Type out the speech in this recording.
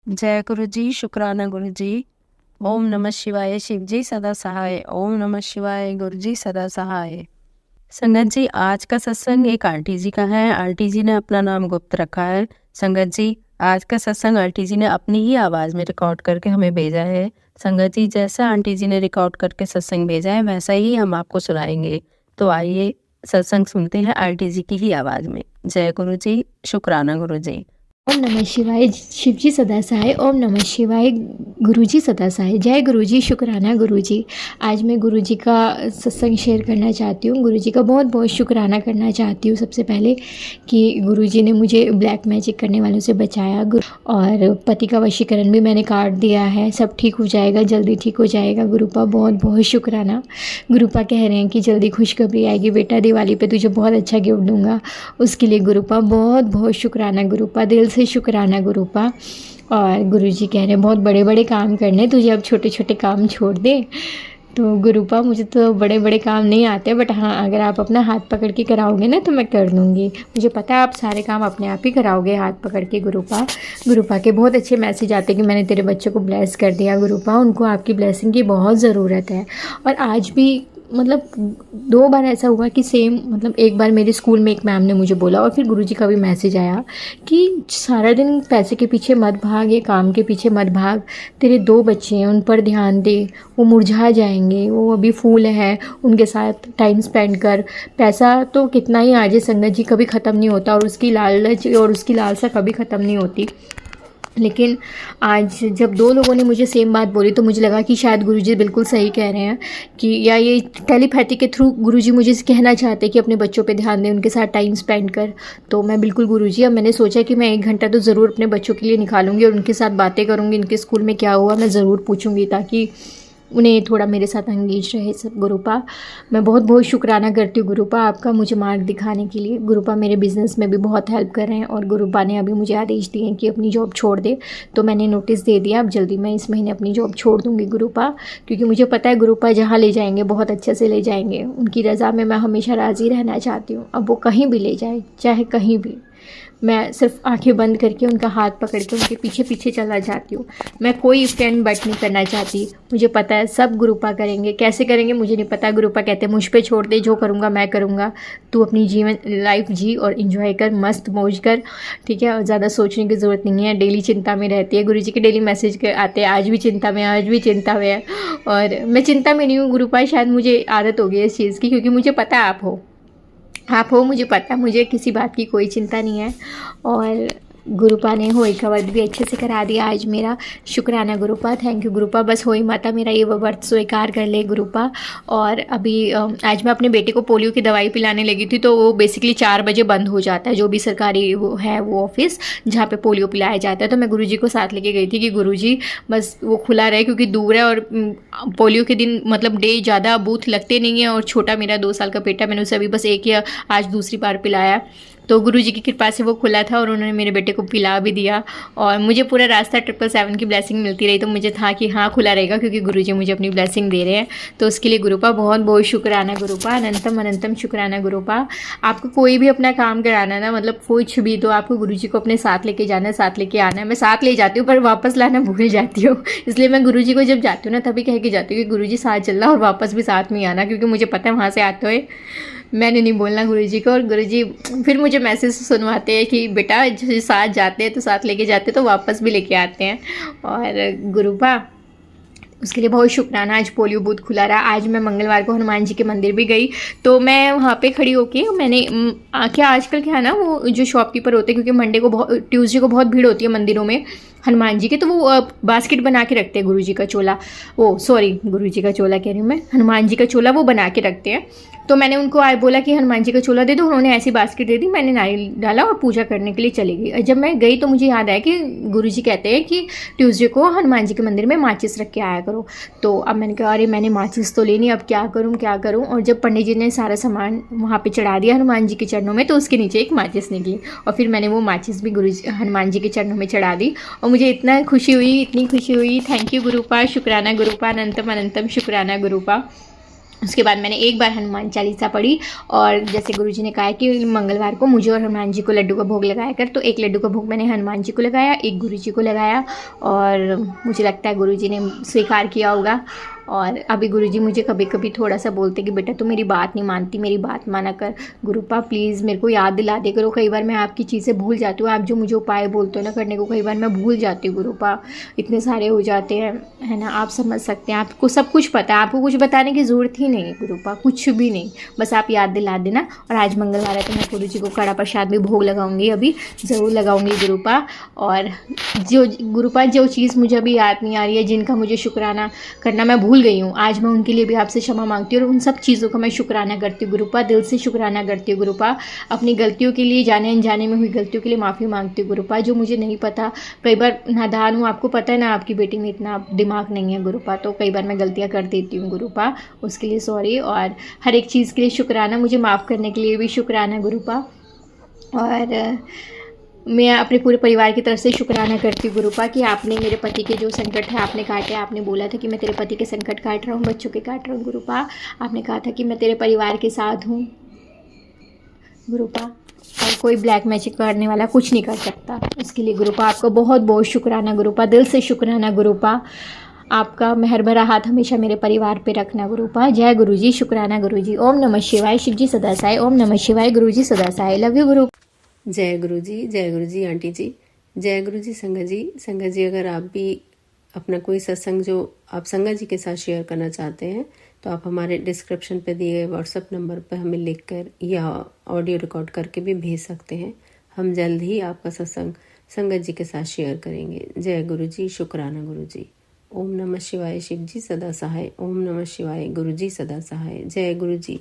जय गुरु जी, शुक्राना गुरु जी। ओम नमः शिवाय, शिव जी सदा सहाय। ओम नमः शिवाय, गुरु जी सदा सहाय। संगत जी, आज का सत्संग एक आंटी जी का है। आंटी जी ने अपना नाम गुप्त रखा है। संगत जी, आज का सत्संग आंटी जी ने अपनी ही आवाज में रिकॉर्ड करके हमें भेजा है। संगत जी, जैसा आंटी जी ने रिकॉर्ड करके सत्संग भेजा है वैसा ही हम आपको सुनाएंगे। तो आइए सत्संग सुनते हैं आंटी जी की ही आवाज में। जय गुरु जी, शुक्राना गुरु जी। ओम नमः शिवाय, शिव जी सदा सहाय। ओम नमः शिवाय, गुरु जी सदा सहाय। जय गुरु जी, शुक्राना गुरु जी। आज मैं गुरु जी का सत्संग शेयर करना चाहती हूँ। गुरु जी का बहुत बहुत शुक्राना करना चाहती हूँ सबसे पहले कि गुरु जी ने मुझे ब्लैक मैजिक करने वालों से बचाया। और पति का वशीकरण भी मैंने काट दिया है। सब ठीक हो जाएगा, जल्दी ठीक हो जाएगा। गुरुपा बहुत बहुत शुक्राना। गुरुपा कह रहे हैं कि जल्दी खुशखबरी आएगी बेटा, दिवाली पे तुझे बहुत अच्छा गिफ्ट दूंगा। उसके लिए गुरुपा बहुत बहुत शुक्राना। गुरुपा दिल से शुक्राना गुरुपा। और गुरुजी कह रहे हैं बहुत बड़े बड़े काम करने, तुझे अब छोटे छोटे काम छोड़ दे। तो गुरुपा मुझे तो बड़े बड़े काम नहीं आते, बट हाँ अगर आप अपना हाथ पकड़ के कराओगे ना तो मैं कर दूँगी। मुझे पता है आप सारे काम अपने आप ही कराओगे हाथ पकड़ के गुरुपा। गुरुपा के बहुत अच्छे मैसेज आते हैं कि मैंने तेरे बच्चों को ब्लेस कर दिया गुरुपा, उनको आपकी ब्लेसिंग की बहुत ज़रूरत है। और आज भी मतलब 2 बार ऐसा हुआ कि सेम, मतलब एक बार मेरे स्कूल में एक मैम ने मुझे बोला और फिर गुरुजी का भी मैसेज आया कि सारा दिन पैसे के पीछे मत भाग, ये काम के पीछे मत भाग। तेरे 2 बच्चे हैं, उन पर ध्यान दे, वो मुरझा जाएंगे, वो अभी फूल है, उनके साथ टाइम स्पेंड कर। पैसा तो कितना ही आ जाए संगत जी कभी ख़त्म नहीं होता, और उसकी लालच और उसकी लालसा कभी ख़त्म नहीं होती। लेकिन आज जब 2 लोगों ने मुझे सेम बात बोली तो मुझे लगा कि शायद गुरुजी बिल्कुल सही कह रहे हैं, कि या ये टेलीपैथी के थ्रू गुरुजी मुझे कहना चाहते हैं कि अपने बच्चों पे ध्यान दें, उनके साथ टाइम स्पेंड कर। तो मैं बिल्कुल गुरुजी, अब मैंने सोचा कि मैं 1 घंटा तो ज़रूर अपने बच्चों के लिए निकालूंगी और उनके साथ बातें करूँगी, इनके स्कूल में क्या हुआ मैं ज़रूर पूछूँगी, ताकि उन्हें थोड़ा मेरे साथ एंगेज रहे सब। गुरुपा मैं बहुत बहुत शुक्राना करती हूँ गुरुपा आपका, मुझे मार्ग दिखाने के लिए। गुरुपा मेरे बिज़नेस में भी बहुत हेल्प कर रहे हैं, और गुरुपा ने अभी मुझे आदेश दिए हैं कि अपनी जॉब छोड़ दे। तो मैंने नोटिस दे दिया, अब जल्दी मैं इस महीने अपनी जॉब छोड़ दूँगी गुरुपा, क्योंकि मुझे पता है गुरुपा जहाँ ले जाएंगे बहुत अच्छे से ले जाएंगे। उनकी रज़ा में मैं हमेशा राज़ी रहना चाहती हूँ। अब वो कहीं भी ले जाए, चाहे कहीं भी, मैं सिर्फ आंखें बंद करके उनका हाथ पकड़ के उनके पीछे पीछे चला जाती हूँ। मैं कोई फ्रेंड बट नहीं करना चाहती। मुझे पता है सब गुरुपा करेंगे, कैसे करेंगे मुझे नहीं पता। गुरुपा कहते हैं मुझ पे छोड़ दे, जो करूँगा मैं करूँगा, तू अपनी जीवन लाइफ जी और इन्जॉय कर, मस्त मौज कर, ठीक है। और ज़्यादा सोचने की ज़रूरत नहीं है। डेली चिंता में रहती है, गुरुजी के डेली मैसेज आते हैं, आज भी चिंता में, आज भी चिंता में है। और मैं चिंता में नहीं हूँ गुरुपा, शायद मुझे आदत हो गई है इस चीज़ की, क्योंकि मुझे पता है आप हो, मुझे पता है, मुझे किसी बात की कोई चिंता नहीं है। और गुरुपा ने होई का व्रत भी अच्छे से करा दिया आज मेरा। शुक्राना गुरुपा, थैंक यू गुरुपा। बस होई माता मेरा ये व्रत स्वीकार कर ले गुरुपा। और अभी आज मैं अपने बेटे को पोलियो की दवाई पिलाने लगी थी, तो वो बेसिकली 4 बजे बंद हो जाता है, जो भी सरकारी वो है वो ऑफिस जहाँ पे पोलियो पिलाया जाता है। तो मैं गुरुजी को साथ लेके गई थी कि गुरुजी बस वो खुला रहे, क्योंकि दूर है, और पोलियो के दिन मतलब डे ज़्यादा बूथ लगते नहीं है। और छोटा मेरा 2 साल का बेटा, मैंने उसे अभी बस एक या आज दूसरी बार पिलाया। तो गुरुजी की कृपा से वो खुला था और उन्होंने मेरे बेटे को पिला भी दिया। और मुझे पूरा रास्ता 777 की ब्लेसिंग मिलती रही, तो मुझे था कि हाँ खुला रहेगा, क्योंकि गुरुजी मुझे अपनी ब्लेसिंग दे रहे हैं। तो उसके लिए गुरुपा बहुत बहुत शुक्राना गुरुपा, अनंतम अनंतम शुक्राना गुरुपा। आपको कोई भी अपना काम कराना है ना, मतलब कुछ भी, तो आपको गुरुजी को अपने साथ लेके जाना है, साथ लेके आना है। मैं साथ ले जाती हूँ पर वापस लाना भूल जाती हूँ, इसलिए मैं गुरुजी को जब जाती हूँ ना तभी कह के जाती हूँ कि गुरुजी साथ चलना और वापस भी साथ में ही आना, क्योंकि मुझे पता है वहाँ से आते हुए मैंने नहीं बोलना गुरुजी को। और गुरुजी फिर मुझे मैसेज सुनवाते हैं कि बेटा साथ जाते हैं तो साथ लेके जाते हैं, तो वापस भी लेके आते हैं। और गुरुपा उसके लिए बहुत शुक्राना। आज पोलियो बूथ खुला रहा। आज मैं मंगलवार को हनुमान जी के मंदिर भी गई, तो मैं वहाँ पे खड़ी होके मैंने क्या आजकल क्या है ना, वो जो शॉपकीपर होते हैं, क्योंकि मंडे को बहुत, ट्यूसडे को बहुत भीड़ होती है मंदिरों में हनुमान जी के, तो वो बास्केट बना के रखते हैं गुरुजी का चोला, वो सॉरी गुरुजी का चोला कह रही हूँ मैं, हनुमान जी का चोला वो बना के रखते हैं। तो मैंने उनको आए बोला कि हनुमान जी का चोला दे दो, उन्होंने ऐसी बास्केट दे दी, मैंने नारियल डाला और पूजा करने के लिए चली गई। जब मैं गई तो मुझे याद आया कि गुरुजी कहते हैं कि ट्यूसडे को हनुमान जी के मंदिर में माचिस रख के आया करो। तो अब मैंने कहा अरे मैंने माचिस तो लेनी, अब क्या करूँ क्या करूँ। और जब पंडित जी ने सारा सामान वहाँ पे चढ़ा दिया हनुमान जी के चरणों में, तो उसके नीचे एक माचिस निकली, और फिर मैंने वो माचिस भी हनुमान जी के चरणों में चढ़ा दी। और मुझे इतना खुशी हुई, इतनी खुशी हुई। थैंक यू गुरुपा, शुक्राना गुरुपा, अनंतम अनंतम शुक्राना गुरुपा। उसके बाद मैंने एक बार हनुमान चालीसा पढ़ी और जैसे गुरुजी ने कहा है कि मंगलवार को मुझे और हनुमान जी को लड्डू का भोग लगाया कर, तो एक लड्डू का भोग मैंने हनुमान जी को लगाया, एक गुरुजी को लगाया और मुझे लगता है गुरुजी ने स्वीकार किया होगा। और अभी गुरुजी मुझे कभी कभी थोड़ा सा बोलते कि बेटा तू मेरी बात नहीं मानती, मेरी बात माना कर, गुरुपा प्लीज़ मेरे को याद दिला दे करो, कई बार मैं आपकी चीज़ें भूल जाती हूँ, आप जो मुझे उपाय बोलते हो ना करने को, कई बार मैं भूल जाती हूँ गुरुपा, इतने सारे हो जाते हैं, है ना, आप समझ सकते हैं, आपको सब कुछ पता है, आपको कुछ बताने की ज़रूरत ही नहीं है गुरुपा, कुछ भी नहीं, बस आप याद दिला देना। और आज मंगलवार है तो मैं गुरुजी को कड़ा प्रसाद भी भोग लगाऊंगी, अभी ज़रूर लगाऊंगी गुरुपा। और जो गुरुपा जो चीज़ मुझे अभी याद नहीं आ रही है, जिनका मुझे शुक्राना करना मैं भूल गई हूँ, आज मैं उनके लिए भी आपसे क्षमा मांगती हूँ और उन सब चीज़ों का मैं शुक्राना करती हूँ गुरुपा, दिल से शुक्राना करती हूँ गुरुपा। अपनी गलतियों के लिए, जाने अनजाने में हुई गलतियों के लिए माफ़ी मांगती हूँ गुरुपा, जो मुझे नहीं पता, कई बार नादान हूँ, आपको पता है ना आपकी बेटी में इतना दिमाग नहीं है गुरुपा, तो कई बार मैं गलतियाँ कर देती हूँ गुरुपा, उसके लिए सॉरी। और हर एक चीज़ के लिए शुक्राना, मुझे माफ़ करने के लिए भी शुक्राना गुरुपा। और मैं अपने पूरे परिवार की तरफ से शुक्राना करती हूँ गुरुपा कि आपने मेरे पति के जो संकट है आपने काटे, आपने बोला था कि मैं तेरे पति के संकट काट रहा हूँ, बच्चों के काट रहा हूँ गुरुपा, आपने कहा था कि मैं तेरे परिवार के साथ हूँ गुरुपा, और कोई ब्लैक मैजिक करने वाला कुछ नहीं कर सकता, इसके लिए गुरुपा आपको बहुत बहुत शुक्राना गुरुपा, दिल से शुक्राना गुरुपा, आपका मेहर भरा हाथ हमेशा मेरे परिवार पे रखना गुरुपा। जय गुरुजी, शुक्राना गुरुजी। ओम नमः शिवाय, शिवजी सदा साई। ओम नमः शिवाय, गुरुजी सदा साई। लव यू गुरु। जय गुरु जी आंटी जी, जय गुरु जी। संगत जी अगर आप भी अपना कोई सत्संग जो आप संगत जी के साथ शेयर करना चाहते हैं तो आप हमारे डिस्क्रिप्शन पे दिए गए व्हाट्सएप नंबर पर हमें लिखकर या ऑडियो रिकॉर्ड करके भी भेज सकते हैं। हम जल्द ही आपका सत्संग संगत जी के साथ शेयर करेंगे। जय गुरु जी, शुक्राना गुरु जी। ओम नमः शिवाय, शिव जी सदा सहाय। ओम नमः शिवाय, गुरु जी सदा सहाय। जय गुरु जी।